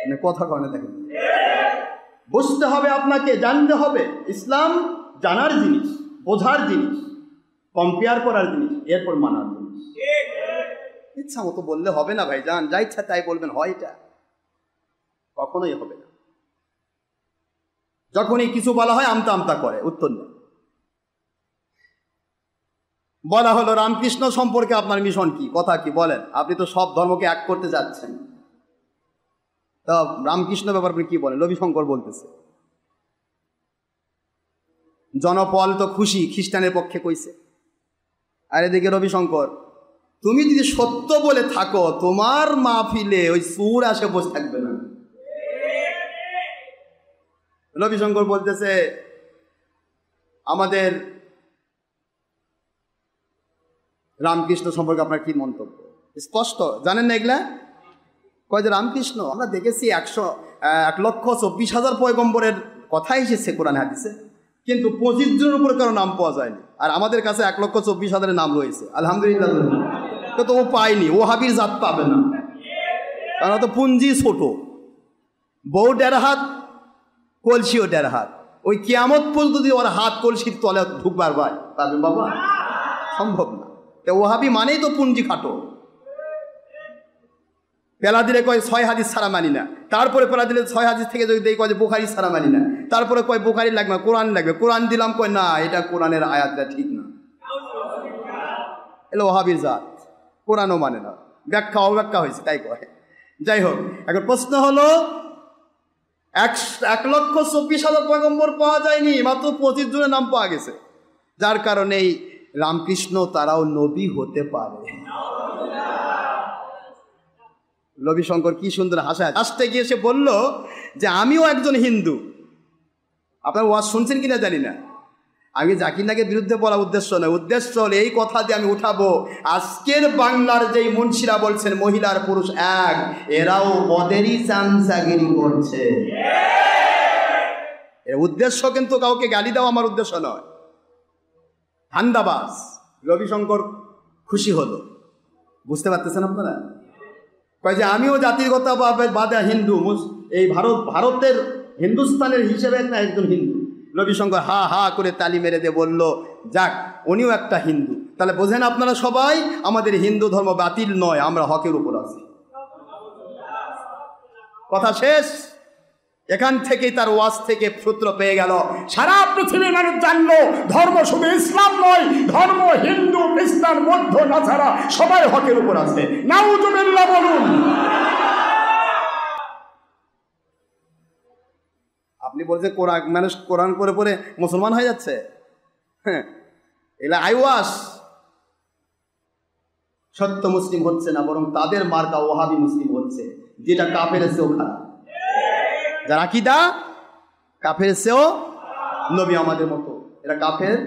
মানে কথা কয় না, দেখেন বুঝতে হবে, আপনাকে জানতে হবে। ইসলাম জানার জিনিস, বোঝার জিনিস, কম্পেয়ার করার জিনিস, এরপর মানার জিনিস। ইচ্ছা মতো বললে হবে না ভাই জান, যা ইচ্ছা তাই বলবেন, হয় এটা কখনোই হবে না। যখনই কিছু বলা হয় আমতা আমতা করে, উত্তর না। বলা হলো রামকৃষ্ণ সম্পর্কে আপনার মিশন কি, কথা কি বলেন, আপনি তো সব ধর্মকে এক করতে যাচ্ছেন, তা রামকৃষ্ণ ব্যাপার আপনি কি বলেন? রবিশঙ্কর বলতেছে। জনপল তো খুশি, খ্রিস্টানের পক্ষে কইছে। আর এদিকে রবিশঙ্কর, তুমি যদি সত্য বলে থাকো তোমার মাহফিলে ওই সুর আসে বসে থাকবে না। রবিশঙ্কর বলতেছে আমাদের রামকৃষ্ণ সম্পর্কে আপনার কি মন্তব্য? স্পষ্ট জানেন না এগুলা? কয় যে রামকৃষ্ণ আমরা দেখেছি 1,24,000 পয়গম্বরের কথা এসেছে কোরআন হাদিসে, কিন্তু 25 জনের উপরে কারো নাম পাওয়া যায়নি, আর আমাদের কাছে 1,24,000 নাম রয়েছে। আলহামদুলিল্লাহ। তো ও পায়নি, ও হাবির জাত পাবে না, কারণ তো পুঞ্জি ছোট, বউ 1.5 হাত, কলসিও 1.5 হাত, ওই কিয়ামত পর্যন্ত যদি ওর হাত কলসির তলে ঢুকবার ভাই পাবে বাবা, সম্ভব না। ওহাবি মানেই তো পুঞ্জি খাটো। পেলা দিলে কয় 6 হাদিস ছাড়া মানি না, তারপরে পেলা দিলে 6 হাদিস থেকে যদি কয় যে বুখারী ছাড়া মানি না, তারপরে কয় বুখারী লাগবে না, কোরআন লাগবে। কোরআন দিলাম, কয় না এটা কোরআনের আয়াতটা ঠিক না, এলো ওহাবির জাত, কোরআনও মানে না, ব্যাখ্যা অব্যাখ্যা হয়েছে তাই কয়। যাই হোক, এখন প্রশ্ন হলো 1,24,000 পয়গম্বর পাওয়া যায়নি, মাত্র 25 জনের নাম পাওয়া গেছে, যার কারণেই রামকৃষ্ণ তারাও নবী হতে পারে। রবিশঙ্কর কি সুন্দর হাসা আসতে গিয়ে সে বলল যে আমিও একজন হিন্দু। আপনার ওয়াজ শুনছেন কিনা জানি না, আমি জাকির নাকের বিরুদ্ধে বলা উদ্দেশ্য নয়, উদ্দেশ্য হলো এই কথা দিয়ে আমি উঠাবো আজকের বাংলার যেই মুন্সিরা বলছেন মহিলার পুরুষ এক, এরাও ওদেরই চামচাগিরি করছে। এর উদ্দেশ্য কিন্তু কাউকে গালি দেওয়া আমার উদ্দেশ্য নয়, ধান্দাবাজ। রবিশঙ্কর খুশি হলো, বুঝতে পারতেছেন আপনারা? কয় যে আমিও জাতিগত বাদে হিন্দু, এই ভারতের হিন্দুস্তানের হিসেবে না একজন হিন্দু। রবিশঙ্কর হা হা করে তালি মেরে দিয়ে বলল যাক উনিও একটা হিন্দু, তাহলে বোঝেন আপনারা সবাই আমাদের হিন্দু ধর্ম বাতিল নয়, আমরা হকের উপর আছি। কথা শেষ। এখান থেকেই তার ওয়াজ থেকে সূত্র পেয়ে গেল, সারা পৃথিবীর মানুষ জানলো ধর্ম শুধু ইসলাম নয়, ধর্ম হিন্দু খ্রিস্টান বৌদ্ধ নাসারা সবাই হকের উপর আছে। নাউজুবিল্লাহ বলুন। আপনি বলছেন কোরআন মানুষ কোরআন পড়ে পড়ে মুসলমান হয়ে যাচ্ছে, হ্যাঁ এগুলা আইওয়াস। সত্য মুসলিম হচ্ছে না, বরং তাদের মার্কা ওহাবি মুসলিম হচ্ছে, যেটা কাফের চেয়েও খারাপ। যারা আকীদা কাফের চেয়েও নবী আমাদের মতো, এরা কাফের।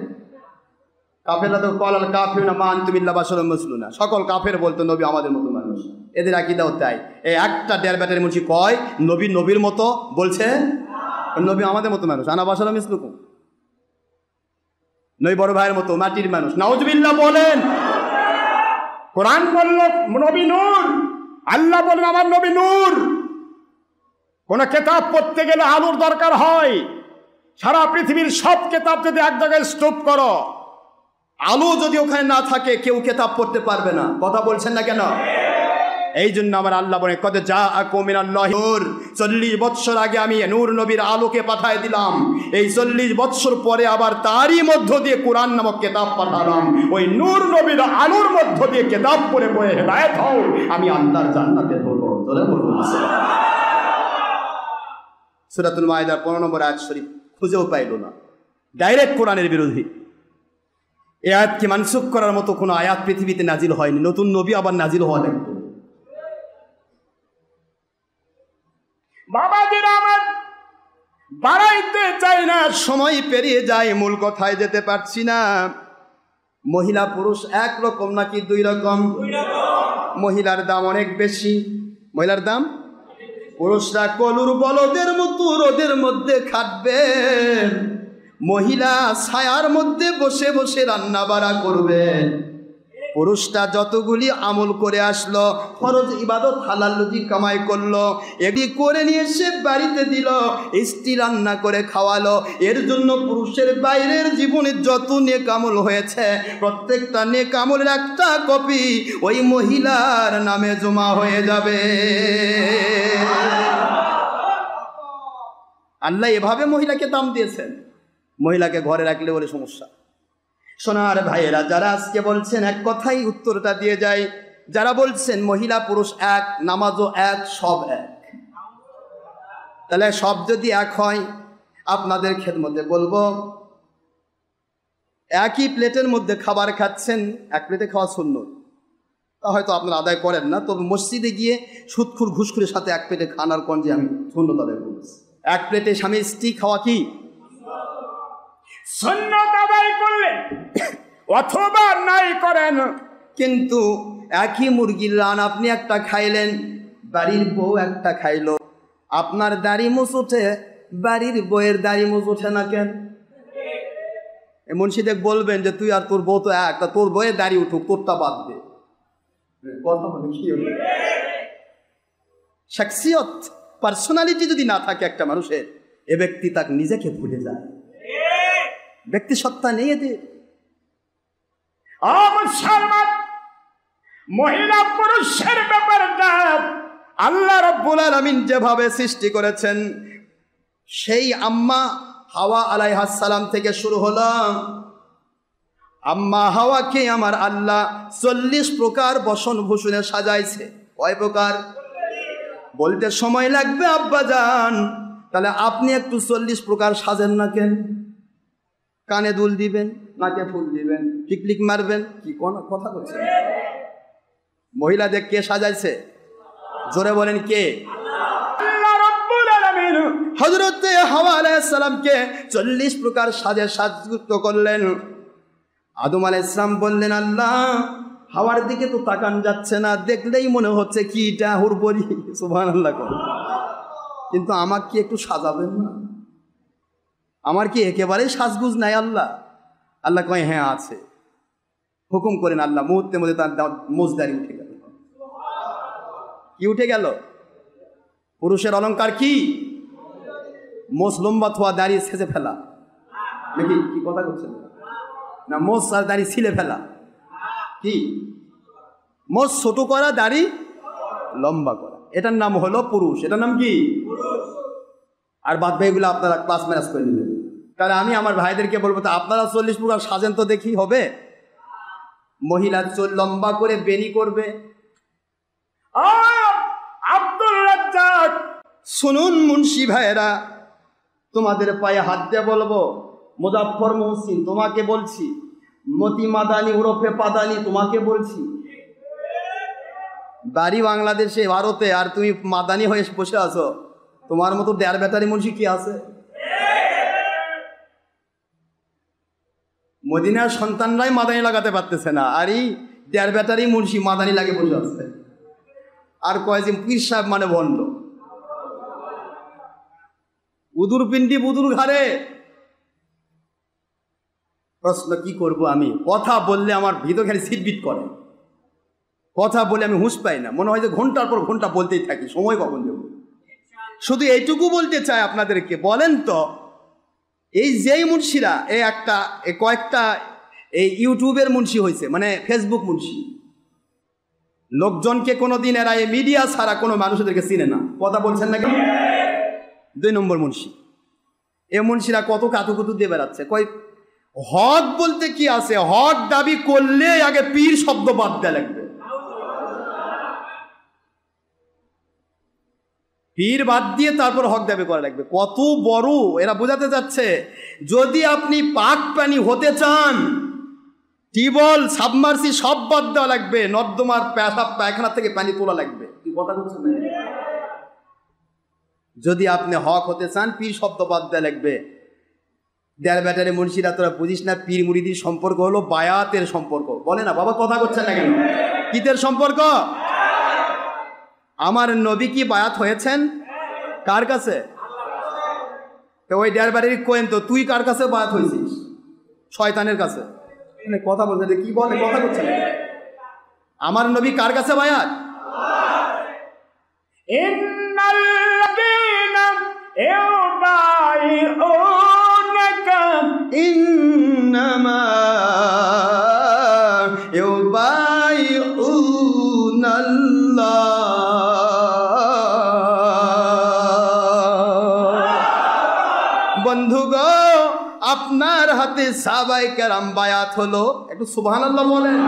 কাফেররা তো কলাল কাফিরুনা মা আনতুম ইল্লা বাশারুম মিসলুনা, সকল কাফের বলতো নবী আমাদের মতো মানুষ, এদের আকীদাও তাই। এই একটা 1.5 ব্যাটারি মুন্সি কয় নবী নবীর মতো, বলছে নবী আমাদের মতো মানুষ, আনা বাশারুম মিসলুকুম, নবী বড় ভাইয়ের মতো মাটির মানুষ। নাউজুবিল্লাহ বলেন। কোরআন বলল নবী নূর, আল্লাহ বলেন আমার নবী নূর। কোন কেতাব পড়তে গেলে আলোর দরকার হয়, সারা পৃথিবীর সব কেতাব যদি এক জায়গায় স্তূপ করো, আলো যদি ওখানে না থাকে কেউ কেতাব পড়তে পারবে না। কথা বলছেন না কেন? এই জন্য আমার আল্লাহ বলে কদ জাআকুম মিনাল্লাহি নূর, 40 বৎসর আগে আমি নূর নবীর আলোকে পাঠিয়ে দিলাম, এই 40 বৎসর পরে আবার তারই মধ্য দিয়ে কোরআন নামক কেতাব পাঠালাম, ওই নূর নবীর আলোর মধ্য দিয়ে কেতাব পড়ে পড়ে হেদায়েত হও, আমি আল্লাহর জান্নাতে ঢোকো। জোরে বলুন সুবহানাল্লাহ। সূরাতুল মাইদার 15 নম্বর আয়াত শরীফ খুঁজেও পাইল না, ডাইরেক্ট কোরআনের বিরোধী। এই আয়াতকে মানসুখ করার মতো কোনো আয়াত পৃথিবীতে নাজিল হয়নি, নতুন নবী আবার নাজিল হওয়া লাগবে। বাবাজিরা আমার বাড়াইতে চাই না, সময় পেরিয়ে যায়, মূল কথায় যেতে পারছি না। মহিলা পুরুষ একরকম নাকি 2 রকম? মহিলার দাম অনেক বেশি। মহিলার দাম, পুরুষরা কলুর বলদের মতো রোদের মধ্যে খাটবে, মহিলা ছায়ার মধ্যে বসে বসে রান্না বাড়া করবে। পুরুষটা যতগুলি আমল করে আসলো, ফরজ ইবাদত হালাল রুজি কামাই করলো, এটি করে নিয়ে সে বাড়িতে দিল, স্ত্রী রান্না করে খাওয়ালো। এর জন্য পুরুষের বাইরের জীবনে যত নেক আমল হয়েছে, প্রত্যেকটা নেক আমলের একটা কপি ওই মহিলার নামে জমা হয়ে যাবে। আল্লাহ এভাবে মহিলাকে দাম দিয়েছেন। মহিলাকে ঘরে রাখলে বলে সমস্যা। সোনার ভাইয়েরা, যারা আজকে বলছেন এক কথাই উত্তরটা দিয়ে যায়, যারা বলছেন মহিলা পুরুষ এক, নামাজও এক, সব এক, তাহলে সব যদি এক হয়, আপনাদের খেদমতে বলবো, একই প্লেটের মধ্যে খাবার খাচ্ছেন, এক প্লেটে খাওয়া সুন্নত, তা হয়তো আপনারা আদায় করেন না, তবে মসজিদে গিয়ে সুদখুর ঘুষখুরের সাথে এক প্লেটে খানার কোন যে আমি সুন্নত আদায় করছি। এক প্লেটে স্বামী স্ত্রী খাওয়া কি সুন্নত আদায় করলেন অথবা নাই করেন, কিন্তু একই মুরগির রান আপনি একটা খাইলেন, বাড়ির বউ একটা খাইলো, আপনার দাড়ি মুছ ওঠে, বাড়ির বউয়ের দাড়ি মুছ ওঠে না কেন? মুন্সিদে বলবেন যে তুই আর তোর বউ তো এক, তা তোর বউয়ের দাড়ি উঠুক, তোরটা বাদ দে। কথা বলে কি হলো? শখসিয়ত, পার্সোনালিটি যদি না থাকে একটা মানুষের, এ ব্যক্তি তাকে নিজেকে ভুলে যায়, ব্যক্তি সত্তা নেই এদের। মুসলমান, মহিলা পুরুষের ব্যাপারটা আল্লাহ রাব্বুল আলামিন যেভাবে সৃষ্টি করেছেন, সেই আম্মা হাওয়া আলাইহিস সালাম থেকে শুরু হলো। আম্মা হাওয়াকে আমার আল্লাহ 40 প্রকার বসন ভূষণে সাজাইছে। কয় প্রকার বলতে সময় লাগবে আব্বাজান, তাহলে আপনি একটু 40 প্রকার সাজেন না কেন? কানে দুল দিবেন, নাকে ফুল দিবেন, টিকলিক মারবেন, কি কোন কথা বলছেন? মহিলাদের কে সাজাইছে? জোরে বলেন কে? আল্লাহ রাব্বুল আলামিন হযরতে হাওয়া আলাইহিস সালামকে 40 প্রকার সাজে সাজযুক্ত করলেন। আদম আলাইহিস সালাম বললেন, আল্লাহ হাওয়ার দিকে তো তাকান যাচ্ছে না, দেখলেই মনে হচ্ছে কি এটা হুরবরি, সুবহানাল্লাহ। কিন্তু আমাকে কি একটু সাজাবেন না? আমার কি একেবারেই সাজগুজ নাই? আল্লাহ আল্লাহ কয় হ্যাঁ আছে, হুকুম করেন। আল্লাহ মুহূর্তের মধ্যে তার মোজদারি উঠে গেল। কি উঠে গেল? পুরুষের অলংকার কি? মোজ লম্বা থোয়া, দাঁড়িয়ে ছেঁচে ফেলা, নাকি কি কথা করছেন না? মোজ আর দাড়ি ছিলে ফেলা, কি মোজ ছোট করা, দাড়ি লম্বা করা, এটার নাম হলো পুরুষ। এটার নাম কি? আর বাদ বাকিগুলো আপনারা ক্লাস ম্যানেজ করে নেবেন। তাহলে আমি আমার ভাইদেরকে বলবো, তো আপনারা 40 প্রকার সাজেন তো দেখি হবে। মহিলা চুল লম্বা করে বেনি করবে। আব্দুল রাজ্জাক, শুনুন মুন্সি ভাইয়েরা, তোমাদের পায়ে হাত দিয়ে বলবো, মুজাফফর মহসিন তোমাকে বলছি, মতি মাদানি ওরফে পাদানি তোমাকে বলছি, বাড়ি বাংলাদেশে ভারতে, আর তুমি মাদানি হয়ে বসে আছো। তোমার মতো 1.5 ব্যাটারি মুন্সি কি আছে? মদিনার সন্তানরাই মাদানি লাগাতে পারতেছে না, আর এই 1.5 ব্যাটারি মুন্সি মাদানি লাগে বসে আছে। আর কয়েকদিন পীর সাহেব মানে ভণ্ড, উদুর পিন্ডি বুদুর ঘাড়ে। প্রশ্ন কি করব আমি? কথা বললে আমার ভিতর খালি সিটবিট করে, কথা বলে আমি হুঁশ পাই না, মনে হয় যে ঘন্টার পর ঘন্টা বলতেই থাকি, সময় কখন দেব। শুধু এইটুকু বলতে চাই আপনাদেরকে, বলেন তো এই যেই মুন্সিরা কয়েকটা এই ইউটিউবের মুন্সি হয়েছে, মানে ফেসবুক মুন্সি, লোকজনকে কোনোদিন এরা এই মিডিয়া ছাড়া কোনো মানুষদেরকে চিনে না। কথা বলছেন না কেন? 2 নম্বর মুন্সি। এ মুন্সিরা কত কাতুকুতু দিয়ে বেড়াচ্ছে। কয় হক বলতে কি আছে? হক দাবি করলে আগে পীর শব্দ বাদ দেয়া লাগবে। পীর বাদ দিয়ে তারপর হক দাবি করা লাগবে। কত বড় এরা বোঝাতে যাচ্ছে। যদি আপনি পাক পানি হতে চান, টিউবওয়েল সাবমার্সি সব বাদ দেওয়া লাগবে, নর্দমার পেশাব পায়খানা থেকে পানি তোলা লাগবে। কি কথা বলছেন? যদি আপনি হক হতে চান, পীর শব্দ বাদ দেওয়া লাগবে। 1.5 ব্যাটারি মুন্সিরা তোরা বুঝিস না, পীর মুরিদির সম্পর্ক হলো বায়াতের সম্পর্ক। বলে না বাবা, কথা করছেন না কেন? কিতের সম্পর্ক? আমার নবী কি বায়াত হয়েছেন? কার কাছে? তো ওই 1.5 ব্যাটারি কোয়েন, তো তুই কার কাছে বায়াত হয়েছিস? শয়তানের কাছে। কথা বলতে কি বলে? কথা করছে না। আমার নবী কার কাছে বায়াত? ইন্নাল্লাযীনা ইউবাইউনাকা ইন্নামা ইউবাইউনাল্লাহ। বন্ধুগো, আপনার হাতে সাহাবায়ে কেরাম বায়াত হলো। একটু সুবহানাল্লাহ বলেন।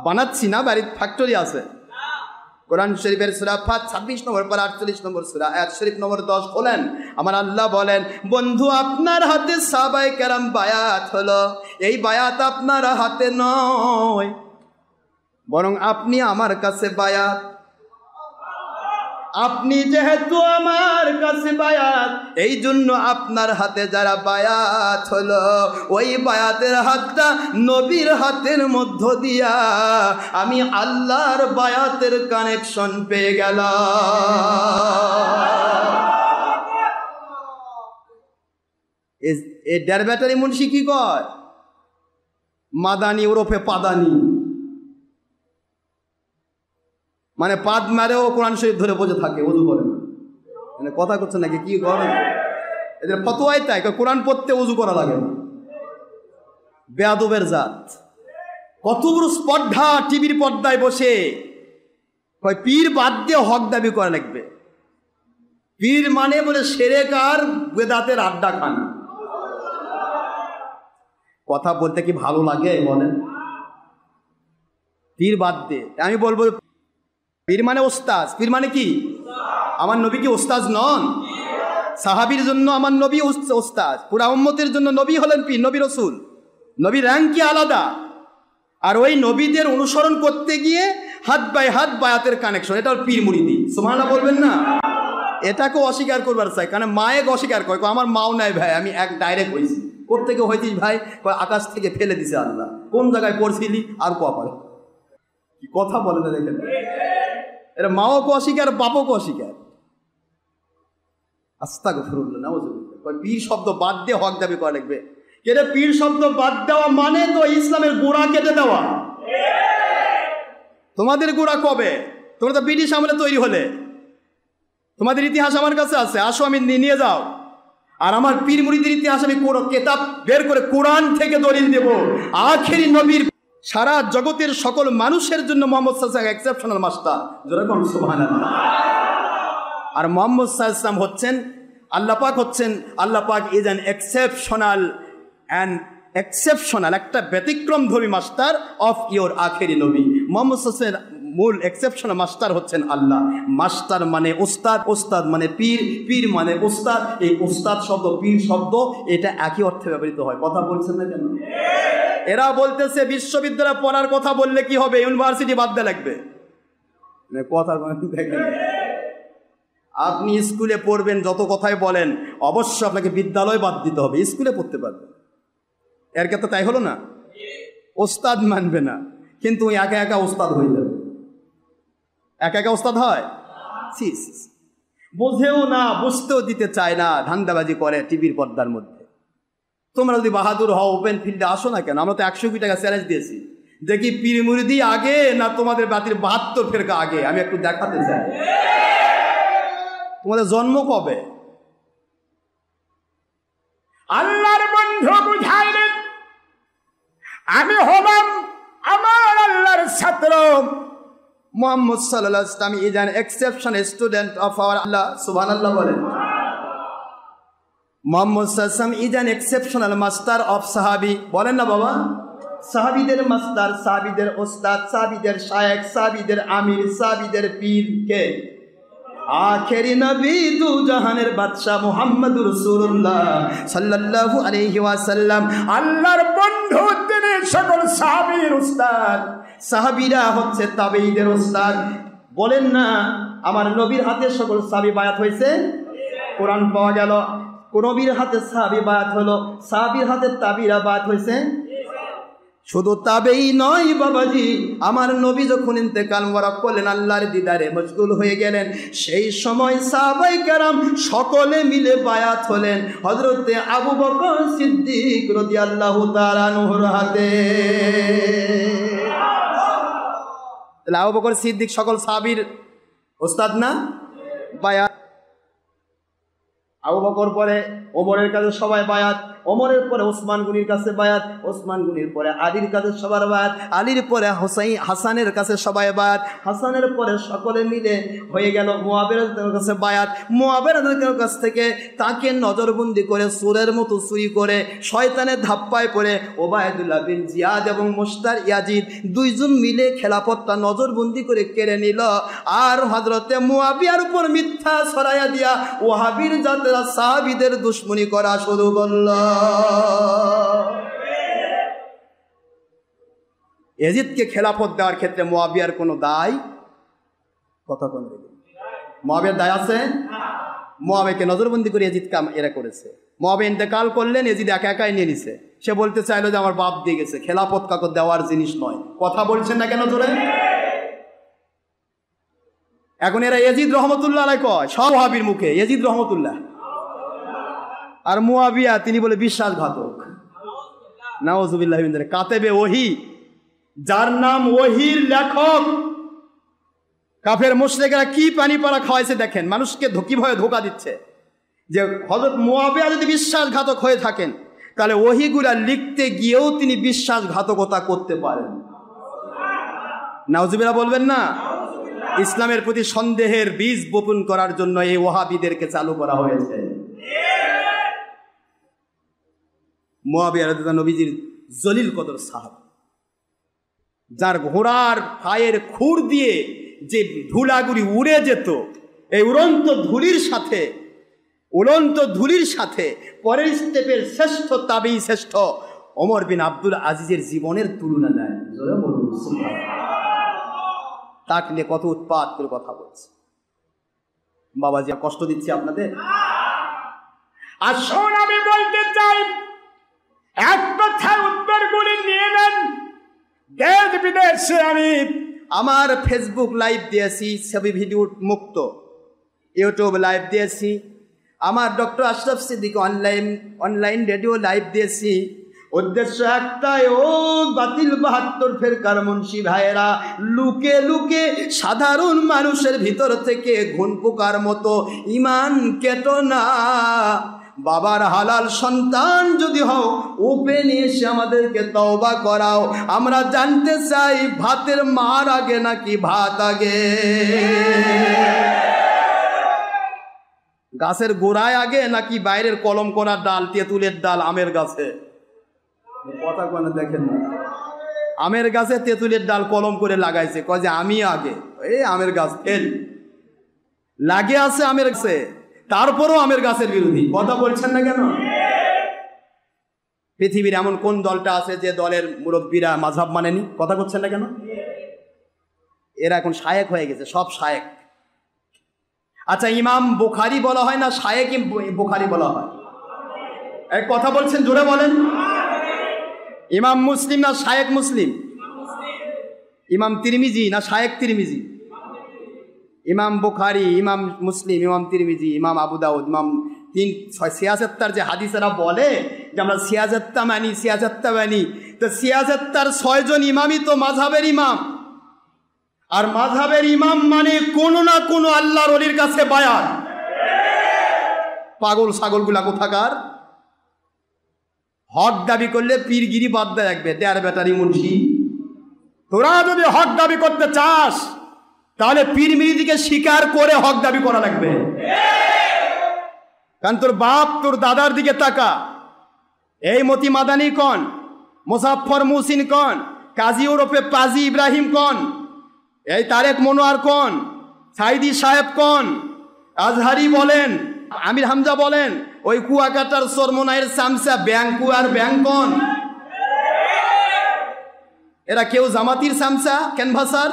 বানাচ্ছি না, বাড়ির ফ্যাক্টরি আছে। কোরআন শরীফের সূরা ফাত 26 নম্বর পারা 48 নম্বর সূরা আয়াত শরীফ নম্বর 10 খোলেন। আমার আল্লাহ বলেন, বন্ধু আপনার হাতে সাহাবায়ে কেরাম বায়াত হলো। এই বায়াত আপনার হাতে নয়, বরং আপনি আমার কাছে বায়াত। আপনি যেহেতু আমার কাছে বায়াত, এই জন্য আপনার হাতে যারা বায়াত হলো, ওই বায়াতের হাতটা নবীর হাতের মধ্য দিয়া আমি আল্লাহর বায়াতের কানেকশন পেয়ে গেলাম। এই দেড় ব্যাটারি মুন্সি কি কয়? মাদানি ওরফে পাদানি, মানে পাদ মারেও কোরআন শরীফ ধরে বসে থাকে, ওযু করে না। মানে কথা করছে নাকি কি করে? এদের ফতোয়াই তাই, কোরআন পড়তে ওযু করা লাগে না। বেয়াদবের জাত। কত বড় স্পর্ধা টিভির পর্দায় বসে কয় পীর বাদ দিয়ে হক দাবি করা লাগবে। পীর মানে বলে শিরক আর বেদাতের আড্ডা খানা। কথা বলতে কি ভালো লাগে বলেন? পীর বাদ দিয়ে আমি বলবো পীর মানে ওস্তাজ। পীর মানে কি? আমার নবী কি ওস্তাজ নন? সাহাবীর জন্য আমার নবী ওস্তাজ, পুরা উম্মতের জন্য নবী হলেন পীর, নবী রাসূল। নবীর র্যাঙ্ক কি আলাদা। আর ওই নবীদের অনুসরণ করতে গিয়ে হাত বাই হাত বায়াতের কানেকশন, এটা পীর মুরিদি। সুবহানাল্লাহ বলবেন না? এটাকে অস্বীকার করবার চাই, কারণ মায়েক অস্বীকার করে, আমার মাও নাই ভাই, আমি এক ডাইরেক্ট হয়েছি। কোত্থেকে হয়েছিস ভাই? আকাশ থেকে ফেলে দিছে আল্লাহ। কোন জায়গায় পড়ছিলি আর কপাল? কি কথা বলে না দেখেন, এরা মাও কো অস্বীকার, বাপও কো অস্বীকার। আস্তাগফিরুল্লাহ, নাউযুবিল্লাহ। পীর শব্দ বাদ দিয়ে হক দাবি করা লাগবে। কেটে পীর শব্দ বাদ দেওয়া মানে তো ইসলামের গোড়া কেটে দেওয়া। তোমাদের গোড়া কবে? তোমরা তো ব্রিটিশ আমলে তৈরি হলে। তোমাদের ইতিহাস আমার কাছে আছে, আসো আমি নিয়ে যাও। আর আমার পীর মুরিদের ইতিহাস আমি কেতাব বের করে কোরআন থেকে দলিল দেব। আখেরি নবীর সারা জগতের সকল মানুষের জন্য মোহাম্মদ সাল্লাল্লাহু আলাইহি ওয়াসাল্লাম এক্সেপশনাল মাস্টার। যেরকম সুবহানাল্লাহ। আর মোহাম্মদ সাল্লাল্লাহু আলাইহি ওয়াসাল্লাম হচ্ছেন আল্লাহ পাক, আল্লাহ পাক ইজ অ্যান এক্সেপশনাল একটা ব্যতিক্রমধর্মী মাস্টার অফ ইয়োর আখেরি নবী। মোহাম্মদ সাল্লাল্লাহু আলাইহি ওয়াসাল্লাম মূল এক্সেপশনাল মাস্টার হচ্ছেন আল্লাহ। মাস্টার মানে ওস্তাদ, ওস্তাদ মানে পীর, পীর মানে ওস্তাদ। এই ওস্তাদ শব্দ, পীর শব্দ, এটা একই অর্থে ব্যবহৃত হয়। কথা বলছেন না কেন? এরা বলতেছে বিশ্ববিদ্যালয়ে পড়ার কথা বললে কি হবে, ইউনিভার্সিটি বাদ দেওয়া লাগবে। কথা দেখেন, আপনি স্কুলে পড়বেন, যত কথাই বলেন, অবশ্য আপনাকে বিদ্যালয় বাদ দিতে হবে, স্কুলে পড়তে পারবেন। এর ক্ষেত্রে তাই হলো না? ওস্তাদ মানবে না, কিন্তু একা একা ওস্তাদ হয়ে যাবে। একা একা ওস্তাদ হয়? বোঝেও না, বুঝতেও দিতে চায় না, ধান্দাবাজি করে টিভির পর্দার মধ্যে। তোমরা যদি বাহাদুর হও, ওপেন ফিল্ডে আসো না কেন? আমরা তো 100 কোটি টাকা চ্যালেঞ্জ দিয়েছি, দেখি পীর মুরিদি আগে না তোমাদের বাতির 72 ফেরকা আগে। আমি একটু দেখাতে চাই। তোমাদের জন্ম কবে? আল্লাহর বন্ধু বুঝাইলেন, আমি হলাম আমার আল্লাহর ছাত্র। মুহাম্মদ সাল্লাল্লাহু আলাইহি ওয়াসাল্লাম is an exceptional student of our Allah. সুবহানাল্লাহ বলেন। মুহাম্মদ সাল্লাল্লাহু আলাইহি ওয়াসাল্লাম is an exceptional master of সাহাবী। বলেন না বাবা? সাহাবীদের মাস্টার, সাহাবীদের ওস্তাদ, সাহাবীদের শায়েখ, সাহাবীদের আমির, সাহাবীদের পীর কে? আখেরি নবী দু জাহানের বাদশা মুহাম্মদুর রাসূলুল্লাহ সাল্লাল্লাহু আলাইহি ওয়াসাল্লাম। আল্লাহর বন্ধু, তিনি সকল সাহাবীর উস্তাদ। সাহাবীরা হচ্ছে তাবেঈদের উস্তাদ। বলেন না আমার নবীর হাতে সকল সাহাবী বায়াত হয়েছে? কোরআন পাওয়া গেল, নবীর হাতে সাহাবী বায়াত হলো, সাহাবীর হাতে তাবিরা বায়াত হয়েছে। শুধু তাবেই নয় বাবাজি, আমার নবী যখন ইন্তেকাল মোবারক করলেন, আল্লাহর দিদারে মশগুল হয়ে গেলেন, সেই সময় সাহাবায়ে কেরাম সকলে মিলে বায়াত হলেন হযরতে আবু বকর সিদ্দিক রাদিয়াল্লাহু তাআলা আনহুর হাতে। তাহলে আবু বকর সিদ্দিক সকল সাহাবীর ওস্তাদ না? বায়াত। আবু বকর পরে ওমরের কাছে সবাই বায়াত, ওমরের পরে ওসমান গনির কাছে বায়াত, ওসমান গনির পরে আলীর কাছে সবার বায়াত, আলীর পরে হাসানের কাছে সবাই বায়াত, হাসানের পরে সকলে মিলে হয়ে গেল মুআবিয়ার কাছে বায়াত। মুআবিয়ার কাছ থেকে তাকে নজরবন্দি করে সুরের মতো চুরি করে শয়তানের ধাপ্পায় পড়ে ওবায়দুল্লাহ বিন জিয়াদ এবং মুশতার ইয়াজিদ দুইজন মিলে খেলাফতটা নজরবন্দি করে কেড়ে নিল। আর হযরতে মুআবিয়ার উপর মিথ্যা ছড়াইয়া দিয়া ওয়াহাবির জাতেরা সাহাবীদের দুশমনি করা শুরু করল। ইয়াজিদকে খেলাফত দেওয়ার ক্ষেত্রে মুআবিয়ার কোনো দায়, কথা কোন মুআবিয়ার দায় আছে? মুআবিয়াকে নজরবন্দি করে ইয়াজিদ কাম এরা করেছে। মুআবিয়া ইন্তেকাল করলেন, ইয়াজিদ একা একাই নিয়ে নিছে। সে বলতে চাইলো যে আমার বাপ দিয়ে গেছে, খেলাফত কাউকে দেওয়ার জিনিস নয়। কথা বলছেন না কেন জোরে? এখন এরা ইয়াজিদ রহমতুল্লাহ আলাইহি কয় সব ওয়াহাবির মুখে ইয়াজিদ রহমতুল্লাহ, আর মুআবিয়া তিনি বলে বিশ্বাসঘাতক। নাউজুবিল্লাহি মিন যালিক। কাতেবে ওহী, যার নাম ওহীর লেখক, কাফের মুশরিকরা কি পানি পাড়া খাওয়াইছে দেখেন, মানুষকে কিভাবে ধোঁকা দিচ্ছে। যে হযরত মুআবিয়া যদি বিশ্বাসঘাতক হয়ে থাকেন তাহলে ওহীগুলা লিখতে গিয়েও তিনি বিশ্বাসঘাতকতা করতে পারেন। নাউজুবিল্লাহ বলবেন না? ইসলামের প্রতি সন্দেহের বীজ বপন করার জন্য এই ওয়াহাবিদেরকে চালু করা হয়েছে। মুআবিয়া রাদিয়াল্লাহু নবীজির জলিল কদর সাহাবী, যার ঘোড়ার পায়ের খুর দিয়ে যে ধুলাগুলি উড়ে যেত, এই উড়ন্ত ধুলির সাথে পরের স্টেপের শ্রেষ্ঠ তাবি শ্রেষ্ঠ ওমর বিন আব্দুল আজিজের জীবনের তুলনা দেয়। তাকে নিয়ে কত উৎপাত করে কথা বলছে। বাবাজি কষ্ট দিচ্ছি আপনাদের। আসুন আমি বলতে চাই, এক কথায় উত্তরগুলি নিয়ে নেন। দেশ বিদেশে আমি আমার ফেসবুক লাইভ দিয়েছি, ছবি ভিডিও মুক্ত, ইউটিউব লাইভ দিয়েছি, আমার doctor Ashraf Siddique online radio live দিয়েছি। উদ্দেশ্য একটাই, ও বাতিল 72 ফেরকার মুন্সি ভাইয়েরা, লুকে লুকে সাধারণ মানুষের ভিতর থেকে ঘুন পোকার মতো ইমান কেটো না। বাবার হালাল সন্তান যদি হও, ওপেন এসে আমাদেরকে তওবা করাও। আমরা জানতে চাই ভাতের মার আগে নাকি ভাত আগে, গাছের গোড়ায় আগে নাকি বাইরের কলম করা ডাল, তেঁতুলের ডাল আমের গাছে। কথা কোনে দেখেন না, আমের গাছে তেঁতুলের ডাল কলম করে লাগাইছে, কয় যে আমি আগে। এই আমের গাছ ফেল লাগে আছে আমের গাছে, তারপরও আমের গাছের বিরোধী। কথা বলছেন না কেন? পৃথিবীর এমন কোন দলটা আছে যে দলের মুরব্বীরা মাযহাব মানেনি? কথা বলছেন না কেন? এরা এখন শায়েক হয়ে গেছে, সব শায়েক। আচ্ছা, ইমাম বুখারী বলা হয় না শায়েক বুখারী বলা হয়? এক কথা বলছেন, জোরে বলেন। ইমাম মুসলিম না শায়েক মুসলিম? ইমাম তিরমিজি না শায়েক তিরমিজি? ইমাম বুখারী, ইমাম মুসলিম, ইমাম তিরমিজি, ইমাম আবু দাউদ, ইমাম 76 যে হাদিসেরা বলে যে আমরা 76 মানি, তো 76 6 জন ইমামই তো মাযহাবের ইমাম। আর মাযহাবের ইমাম মানে কোনো না কোনো আল্লাহর ওলির কাছে বায়াত। পাগল ছাগলগুলা কোথাকার, হক দাবি করলে পীরগিরি বাদ দেয় একবে, দেয়ার ব্যাটারি মুন্সি। তোরা যদি হক দাবি করতে চাস তাহলে পীর মিরিদিকে স্বীকার করে হক দাবি করা লাগবে। কারণ তোর বাপ তোর দাদার দিকে তাকা, এই মতি মাদানি কন, মুজাফফর মুহসিন কন, কাজী ওরফে পাজি ইব্রাহিম কন, এই তারেক মনোয়ার কন, সাইদি সাহেব কন, আজহারি বলেন, আমির হামজা বলেন, ওই কুয়াকাটার সরমনাইয়ের সামসা ব্যাংকু আর ব্যাংকন, এরা কেউ জামাতির সামসা ক্যানভাসার,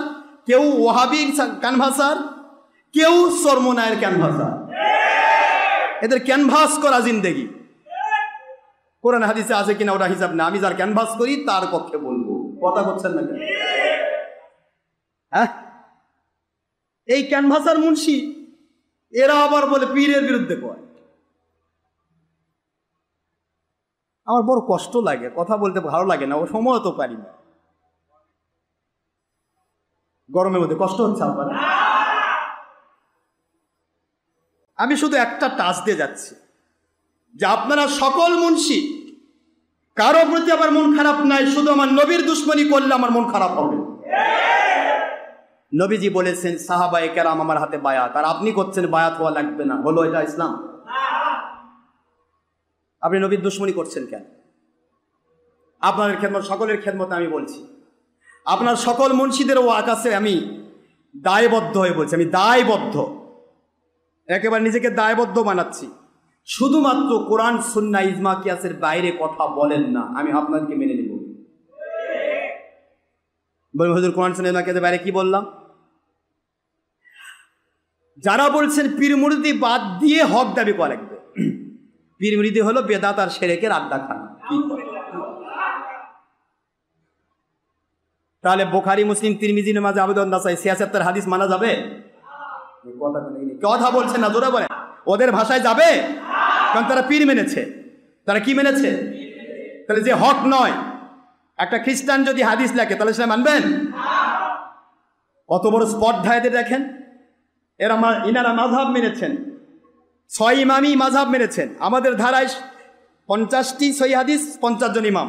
কেউ ওয়াহাবির ক্যানভাসার, কেউ সরমনাইয়ের ক্যানভাসার। এদের ক্যানভাস করা জিন্দেগি। কোরআন হাদিসে আছে কিনা ওরা হিসাব না, আমি যার ক্যানভাস করি তার পক্ষে বলবো। কথা বলছেন না কেন? হ্যাঁ, এই ক্যানভাসার মুন্সি এরা আবার বলে পীরের বিরুদ্ধে কয়। আমার বড় কষ্ট লাগে, কথা বলতে ভালো লাগে না, ও সময় তো পারি না। গরমের মধ্যে কষ্ট হচ্ছে আপনার? আমি শুধু একটা টাচ দিয়ে যাচ্ছি যে আপনারা সকল মুন্সি, কারো প্রতি আমার মন খারাপ নাই, শুধু আমার নবীর দুশ্মনী করলে আমার মন খারাপ হবে। নবীজি বলেছেন সাহাবায়ে কেরাম আমার হাতে বায়াত, আর আপনি করছেন বায়াত হওয়া লাগবে না, হলো এটা ইসলাম? আপনি নবীর দুশ্মনী করছেন কেন? আপনাদের খেদমত, সকলের খেদমত আমি বলছি, আপনার সকল মুন্সিদের ও আকাশে আমি দায়বদ্ধ হয়ে বলছি, আমি দায়বদ্ধ, একেবারে নিজেকে দায়বদ্ধ বানাচ্ছি। শুধুমাত্র কোরআন সুন্নাহ ইজমা কিয়াসের বাইরে কথা বলেন না, আমি আপনাদেরকে মেনে নেব। বলবেন হুজুর কোরআন সুন্নাহ ইজমা কিয়াসের বাইরে কি বললাম? যারা বলছেন পীর মুরিদি বাদ দিয়ে হক দাবি করা লাগবে, পীর মুরিদি হলো বেদাত আর শিরকের আড্ডাখানা। তাহলে বুখারী, মুসলিম, তিরমিজি, মাঝে আবেদন নাসাই, সিয়াসাতের হাদিস মানা যাবে? কথা বলছেন না, জোরে বলেন। ওদের ভাষায় যাবে? কারণ তারা পীর মেনেছে। তারা কি মেনেছে? তাহলে যে হক নয়, একটা খ্রিস্টান যদি হাদিস লেখে তাহলে সেটা মানবেন? কত বড় স্পর্ধায়দের দেখেন, ইনারা মাযহাব মেনেছেন, 6 ইমামই মাযহাব মেনেছেন। আমাদের ধারায় 50টি সহিহ হাদিস, 50 জন ইমাম।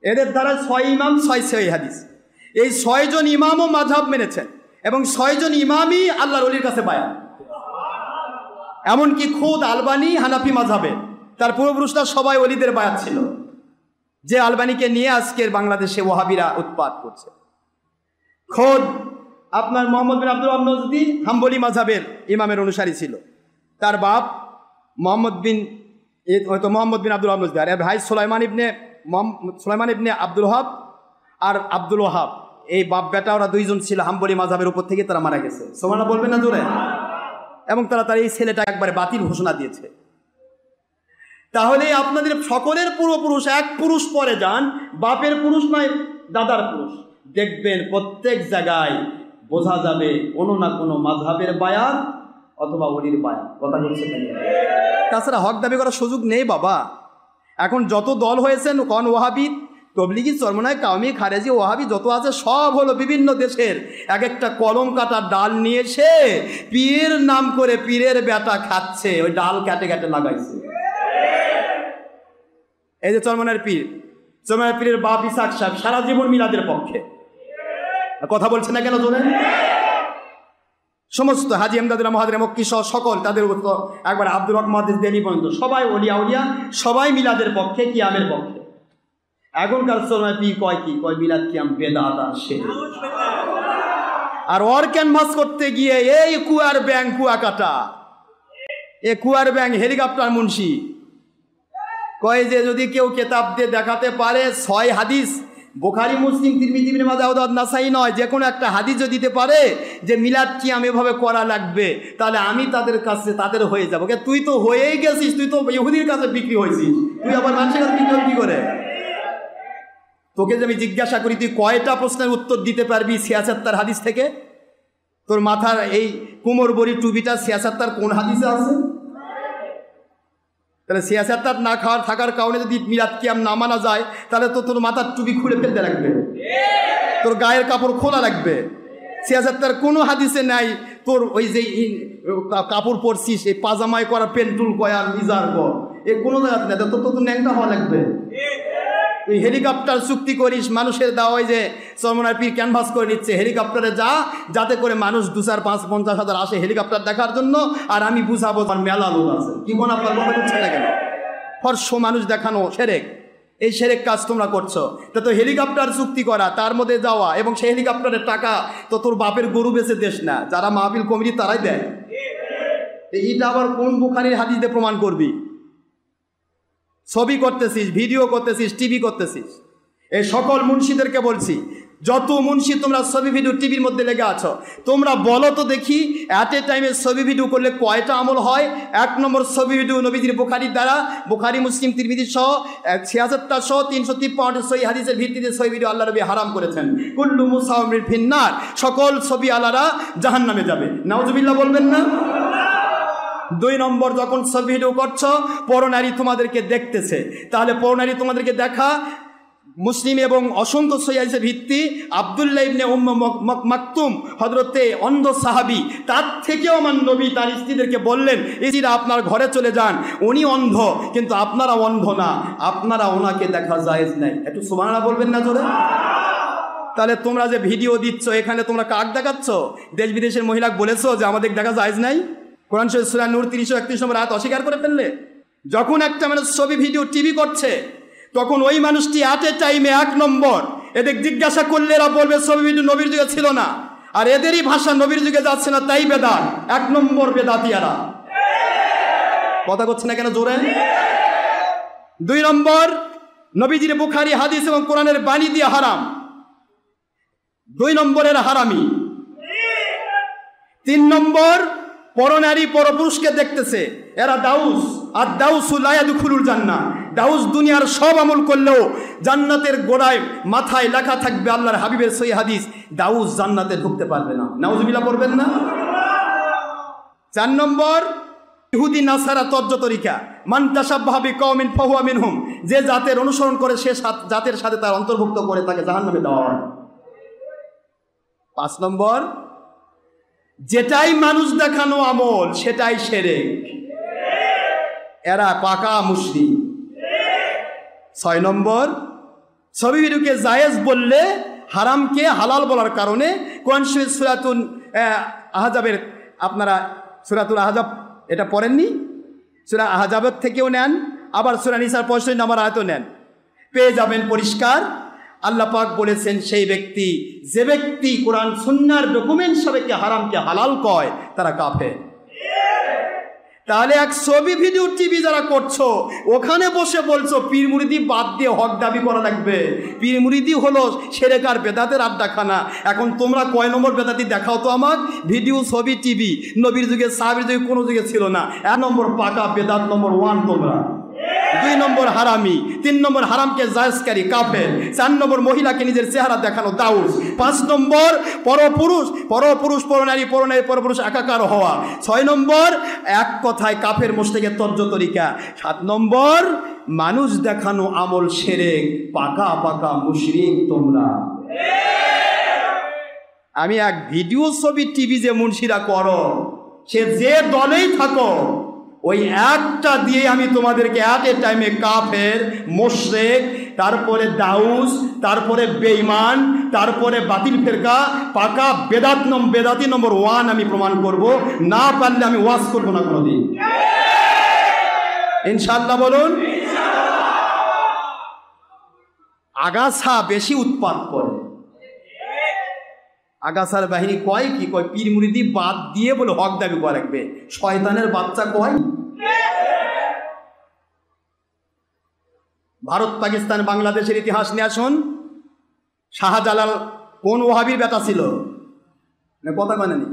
এদের ধারায় 6 ইমাম, 6 সহিহ হাদিস। এই 6 জন ইমামও মাযহাব মেনেছেন এবং 6 জন ইমামই আল্লাহর ওলির কাছে বায়াত। এমনকি খুদ আলবানি হানাফি মাযহাবে, তার পূর্বপুরুষরা সবাই ওলিদের বায়াত ছিল, যে আলবানিকে নিয়ে আজকের বাংলাদেশে ওয়াহাবিরা উৎপাত করছে। খোদ আপনার মোহাম্মদ বিন আব্দুল ওয়াহাব নজদি হাম্বলি মাযহাবের ইমামের অনুসারী ছিল, তার বাপ মোহাম্মদ বিন আব্দুল ওয়াহাব নজদি, আর ভাই সুলাইমান ইবনে আব্দুল ওয়াহাব আর আব্দুল ওয়াহাব, এই বাপ বেটা ওরা 2 জন ছিল হাম্বলি মাযহাবের উপর থেকে তারা মারা গেছে। সুবহানাল্লাহ বলবেন না জোরে? এবং তারা তার এই ছেলেটা একবারে বাতিল ঘোষণা দিয়েছে। তাহলে আপনাদের সকলের পূর্বপুরুষ, এক পুরুষ পরে যান, বাপের পুরুষ নয় দাদার পুরুষ, দেখবেন প্রত্যেক জায়গায় বোঝা যাবে কোনো না কোনো মাযহাবের বায়াত অথবা ওলির বায়াত। কথা বলছে কেন? তাছাড়া হক দাবি করার সুযোগ নেই বাবা। এখন যত দল হয়েছেন, কোন ওয়াহাবি, তবলিগি, চরমনাই, কাওমি, খারেজি, ওয়াহাবি যত আছে সব হলো বিভিন্ন দেশের এক একটা কলম কাটার ডাল নিয়ে এসে পীর নাম করে পীরের বেটা খাচ্ছে, ওই ডাল কেটে কেটে লাগাইছে। এই যে চরমনাইয়ের পীর, চরমনাইয়ের পীরের বাপ ইসাক সাহেব সারা জীবন মিলাদের পক্ষে, কথা বলছে না কেন জোরে? সমস্ত হাজি এমদাদুল্লাহ মহাদের মক্কি সহ সকল তাদের একবার আব্দুর রহমান মুহাদ্দিস দেনি পর্যন্ত সবাই ওলিয়া উলিয়া, সবাই মিলাদের পক্ষে, কিয়ামের পক্ষে। এখনকার সময় পীর কয় কি? কয় মিলাদ কিয়াম বেদাত আর শিরক। আর ওর ক্যানভাস করতে গিয়ে এই কুয়ার ব্যাং কুয়াকাটা, এ কুয়ার ব্যাং হেলিকপ্টার মুন্সি কয় যে যদি কেউ কেতাব দিয়ে দেখাতে পারে 6 হাদিস, বুখারী, মুসলিম, তিরমিজি, ইবনে মাজাহ, আবু দাউদ, নাসাই নয়, যে কোনো একটা হাদিসও দিতে পারে যে মিলাদ কিয়াম এভাবে করা লাগবে, তাহলে আমি তাদের কাছে তাদের হয়ে যাবো। তুই তো হয়েই গেছিস, তুই তো ইহুদির কাছে বিক্রি হয়েছিস, তুই আবার মানুষের কাছে বিক্রি কি করে? তোকে যে আমি জিজ্ঞাসা করি তুই কয়টা প্রশ্নের উত্তর দিতে পারবি 76 হাদিস থেকে? তোর মাথার এই কোমর বড়ি টুপিটা 76 কোন হাদিসে আছে? তাহলে 76 না খাওয়ার থাকার কারণে যদি মিলাদ কিয়াম না মানা যায়, তাহলে তো তোর মাথার টুপি খুলে ফেলতে লাগবে, তোর গায়ের কাপড় খোলা লাগবে। 76 কোনো হাদিসে নাই তোর ওই যে কাপড় পরছিস, এই পাজামায় করা পেন্টুল কয়ার মিজার কর, এ কোনো জায়গাতে নেই, তো তোর ন্যাংটা হওয়া লাগবে। তুই হেলিকপ্টার চুক্তি করিস, মানুষের দাওয়ায় যে চরমনার পীর ক্যানভাস করে নিচ্ছে, হেলিকপ্টারে যা, যাতে করে মানুষ 2, 4, 5, 50 হাজার আসে হেলিকপ্টার দেখার জন্য, আর আমি বুঝাবো আমার মেলা লোক আছে। কি কোন আপনার কথা করছে না কেন? ফরশো মানুষ দেখানো শিরক, এই শিরক কাজ তোমরা করছো। তো হেলিকপ্টার চুক্তি করা, তার মধ্যে যাওয়া, এবং সেই হেলিকপ্টারের টাকা তো তোর বাপের গরু বেচে দেশ না, যারা মাহফিল কমিটি তারাই দেয়। এইটা আবার কোন বুখারীর হাদিস দিয়ে প্রমাণ করবি? ছবি করতেছিস, ভিডিও করতেছিস, টিভি করতেছিস। এই সকল মুন্সিদেরকে বলছি, যত মুন্সি তোমরা ছবি ভিডিও টিভির মধ্যে লেগে আছো, তোমরা বলো তো দেখি অ্যাট এ টাইমে ছবি ভিডিও করলে কয়টা আমল হয়? 1 নম্বর, ছবি ভিডিও নবীজির বুখারীর দ্বারা, বুখারী, মুসলিম, তিরমিজি সহ 76 সহ 353 সহিহ হাদিসের ভিত্তিতে ছবি ভিডিও আল্লাহ নবী হারাম করেছেন। কুল্লু মুসাওয়ির ফিন্নার, সকল ছবি আলারা জাহান্নামে যাবে। নাউজুবিল্লাহ বলবেন না? 2 নম্বর, যখন ছবি ভিডিও করছো পরনারী তোমাদেরকে দেখতেছে, তাহলে পরনারী তোমাদেরকে দেখা মুসলিম এবং অসংখ্য সহিহ হাদিসের ভিত্তি আব্দুল্লাহ ইবনে মাকতুম হযরতে অন্ধ সাহাবী, তার থেকেও আমার নবী তার স্ত্রীদেরকে বললেন, স্ত্রীরা আপনার ঘরে চলে যান, উনি অন্ধ কিন্তু আপনারা অন্ধ না, আপনারা ওনাকে দেখা জায়েজ নাই। একটু সুবহানাল্লাহ বলবেন না জোরে? তাহলে তোমরা যে ভিডিও দিচ্ছ এখানে তোমরা কাক দেখাচ্ছ? দেশ বিদেশের মহিলা বলেছো যে আমাদের দেখা জায়েজ নাই? কোরআন শরীফ সূরা নূর ৩৩ নম্বর আয়াত অস্বীকার করে ফেললে। যখন একটা মানুষ ছবি ভিডিও টিভি করছে তখন ওই মানুষটি অ্যাট এ টাইমে ১ নম্বর এদের জিজ্ঞাসা করলে এরা বলবে ছবি ভিডিও নবীর যুগে ছিল না, আর এদেরই ভাষা নবীর যুগে যাচ্ছে না, তাই বেদাত। ১ নম্বর বেদাতিয়ারা। কথা করছে না কেন জোরে? ২ নম্বর, নবীজির বুখারী হাদিস এবং কোরআনের বাণী দিয়ে হারাম। ২ নম্বরের হারামি। ৩ নম্বর, পরনারী পরপুরুষকে দেখতেছে, এরা দাউস। আর দাউসু লা ইয়াদখুলুল জান্নাহ। দাউস দুনিয়ার সব আমল করলেও জান্নাতের গোড়ায় মাথায় লেখা থাকবে আল্লাহর হাবিবের সহিহ হাদিস, দাউস জান্নাতে ঢুকতে পারবে না। নাউজুবিল্লাহ পড়বেন না? ৪ নম্বর, ইহুদি নাসারা তজ্জ তরিকা, মান তাশাব্বাহা বিকওমিন ফাহুয়া মিনহুম। যে জাতের অনুসরণ করে সে জাতের সাথে তার অন্তর্ভুক্ত করে তাকে জাহান্নামে দেওয়া হয়। ৫ নম্বর, যেটাই মানুষ দেখানো আমল সেটাই শিরক, এরা পাকা মুশরিক। ৬ নম্বর, ছবি ভিডিওকে জায়েজ বললে হারামকে হালাল বলার কারণে কোরআন শরীফ সূরাতুল আহজাবের, আপনারা সূরাতুল আহজাব এটা পড়েননি? সূরা আহজাবের থেকেও নেন, আবার সূরা নিসার ৬৫ নম্বর আয়াতও নেন, পেয়ে যাবেন পরিষ্কার। আল্লাহ পাক বলেছেন সেই ব্যক্তি, যে ব্যক্তি কোরআন সুন্নাহর ডকুমেন্ট সাপেক্ষে হারামকে হালাল কয় তারা কাফের। তাহলে এক ছবি ভিডিও টিভি যারা করছো ওখানে বসে বলছো পীর মুরিদি বাদ দিয়ে হক দাবি করা লাগবে, পীর মুরিদি হলো শিরক আর বেদাতের আড্ডাখানা। এখন তোমরা কয় নম্বর বেদাতি দেখাও তো আমার? ভিডিও ছবি টিভি নবীর যুগে সাহাবীর যুগে কোনো যুগে ছিল না। ১ নম্বর পাকা বেদাত নম্বর 1 তোমরা। ২ নম্বর হারামি। ৩ নম্বর হারামকে জায়েজকারী কাফের। ৪ নম্বর মহিলাকে নিজের চেহারা দেখানো দাউস। ৫ নম্বর পরপুরুষ পরনারী পরপুরুষ একাকার হওয়া। ৬ নম্বর এক কথায় কাফের মুশরিকের তজ্জ তরিকা। ৭ নম্বর মানুষ দেখানো আমল শিরক, পাকা পাকা মুশরিক তোমরা। আমি এক ভিডিও ছবি টিভি যে মুন্সিরা করো, সে যে দলেই থাকো, ওই একটা দিয়ে আমি তোমাদেরকে অ্যাট এ টাইমে কাফের, মুশরিক, তারপরে দাউস, তারপরে বেঈমান, তারপরে বাতিল ফেরকা, পাকা বেদাতি নম্বর 1 আমি প্রমাণ করব। না পারলে আমি ওয়াজ করব না কোনোদিন, ইনশাআল্লাহ বলুন। আগাছা বেশি উৎপাত করে। আগাছার বাহিনী কয় কি কয়? পীর মুরিদি বাদ দিয়ে বলে হক দাবি করা লাগবে। শয়তানের বাচ্চা কয়। ভারত পাকিস্তান বাংলাদেশের ইতিহাস নিয়ে আসুন। শাহজালাল কোন ওয়াহাবির বেটা ছিল? না কথা মানেনি,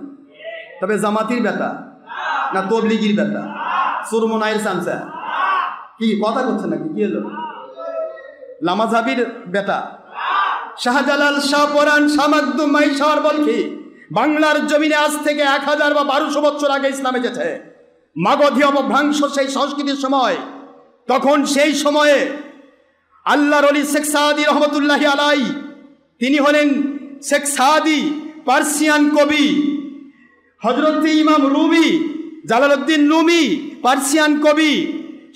তবে জামাতির বেটা না তবলিগির বেটা? সুরমনাইর সামসা কি কথা করছে নাকি? কি হলো? লামাজাবির বেটা। শাহজালাল, শাহপরান, শামাকদুম, মাইশার বলখি বাংলার জমিনে আজ থেকে 1000 বা 1200 বছর আগে ইসলাম এসেছে। মাগধী অপভ্রংশ সেই সংস্কৃতির সময়। তখন সেই সময়ে আল্লাহর ওলি শেখ সাদি রহমতুল্লাহি আলাই, তিনি হলেন শেখ সাদি, পার্সিয়ান কবি। হযরত ইমাম রুমি, জালালউদ্দিন রুমি পার্সিয়ান কবি।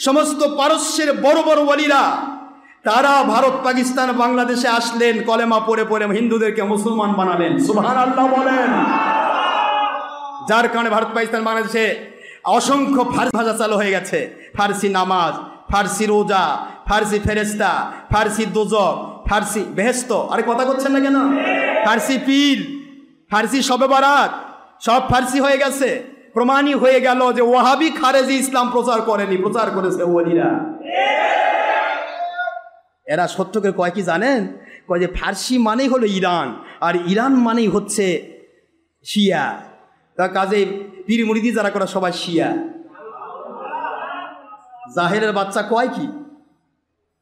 সমস্ত পারস্যের বড় বড় ওলিরা তারা ভারত পাকিস্তান বাংলাদেশে আসলেন, কলেমা পড়ে পড়ে হিন্দুদেরকে মুসলমান বানালেন। সুবহানাল্লাহ বলেন। যার কারণে ভারত পাকিস্তান বাংলাদেশে অসংখ্য ফার্সি ভাষা চালু হয়ে গেছে। ফার্সি নামাজ, ফার্সি রোজা, ফার্সি ফেরেশতা, ফার্সি দোজক, ফার্সি বেহেশত। আরে কথা করছেন না কেন? ফার্সি পীর, ফার্সি শবে বারাত, সব ফার্সি হয়ে গেছে। প্রমাণই হয়ে গেল যে ওয়াহাবি খারেজি ইসলাম প্রচার করেনি, প্রচার করেছে ওলিরা। এরা সত্যকে কয় কি জানেন? কয় যে ফার্সি মানেই হলো ইরান, আর ইরান মানেই হচ্ছে শিয়া। তার কাজে পীর মুরিদি যারা করে সবাই শিয়া। জাহেরের বাচ্চা কয় কি?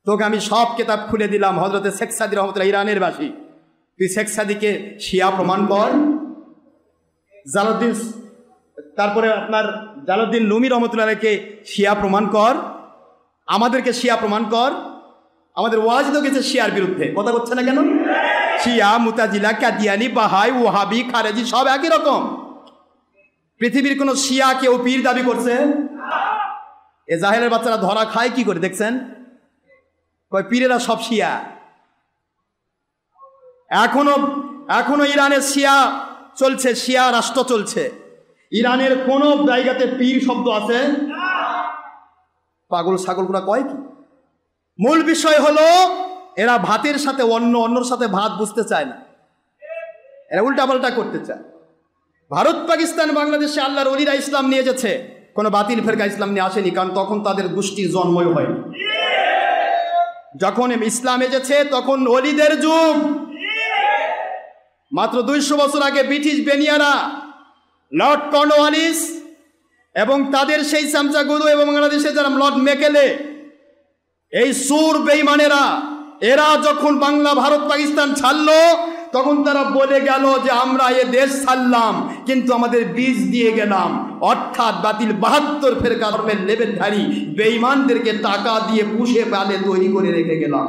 তোকে আমি সব কিতাব খুলে দিলাম। হযরতে শেখ সাদি রহমতুল্লাহ ইরানের বাসী, তুই শেখ সাদিকে শিয়া প্রমাণ কর। জালালউদ্দিন, তারপরে আপনার জালালউদ্দিন রুমি রহমতুল্লাহকে শিয়া প্রমাণ কর, আমাদেরকে শিয়া প্রমাণ কর। আমাদের ওয়াজ তো গেছে শিয়ার বিরুদ্ধে, কথা করছে না কেন? শিয়া, মুতাজিলা, কাদিয়ানি, বাহাই, ওয়াহাবি, খারেজি সব একই রকম। পৃথিবীর কোন শিয়া কেউ পীর দাবি করছে? এ জাহেলের বাচ্চারা ধরা খায় কি করে দেখছেন? কয় পীরেরা সব শিয়া। এখনো ইরানের শিয়া চলছে, শিয়া রাষ্ট্র চলছে। ইরানের কোন জায়গাতে পীর শব্দ আছে? পাগল ছাগলগুলা কয় কি? মূল বিষয় হলো এরা ভাতের সাথে অন্যর সাথে ভাত বুঝতে চায় না, এরা উল্টাপাল্টা করতে চায়। ভারত, পাকিস্তান, বাংলাদেশে আল্লাহর ওলিরা ইসলাম নিয়ে এসেছে, কোনো বাতিল ফেরকা ইসলাম নিয়ে আসেনি, কারণ তখন তাদের গোষ্ঠীর জন্মই হয়নি। যখন ইসলাম এসেছে তখন ওলিদের যুগ। মাত্র 200 বছর আগে ব্রিটিশ বেনিয়ারা, লর্ড কর্নওয়ালিস এবং তাদের সেই চামচাগুলো, এবং বাংলাদেশে যারা লর্ড মেকেলে, এই সুর বেঈমানেরা, এরা যখন বাংলা, ভারত, পাকিস্তান ছাড়লো, তখন তারা বলে গেল যে আমরা এ দেশ ছাড়লাম কিন্তু আমাদের বীজ দিয়ে গেলাম, অর্থাৎ বাতিল 72 ফেরকা ধর্মের লেবেলধারী বেঈমানদেরকে টাকা দিয়ে পুষে পালে তৈরি করে রেখে গেলাম।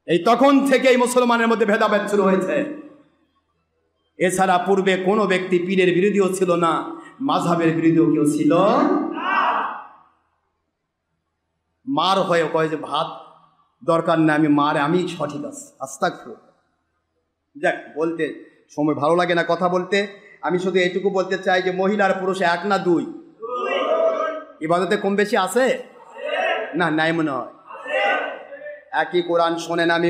এই তখন থেকে এই মুসলমানের মধ্যে ভেদাভেদ শুরু হয়েছে। এছাড়া পূর্বে কোনো ব্যক্তি পীরের বিরোধীও ছিল না, মাযহাবের বিরোধীও কেউ ছিল না। মার হয়ে কয় যে ভাত দরকার না, আমি সঠিক আছি, আস্তাগফিরুল্লাহ। যাক, বলতে সময় ভালো লাগে না কথা বলতে। আমি শুধু এইটুকু বলতে চাই যে মহিলা আর পুরুষ এক না দুই? ইবাদতে কম বেশি আছে না? নাই মনে হয়। একই কোরআন শোনেন। আমি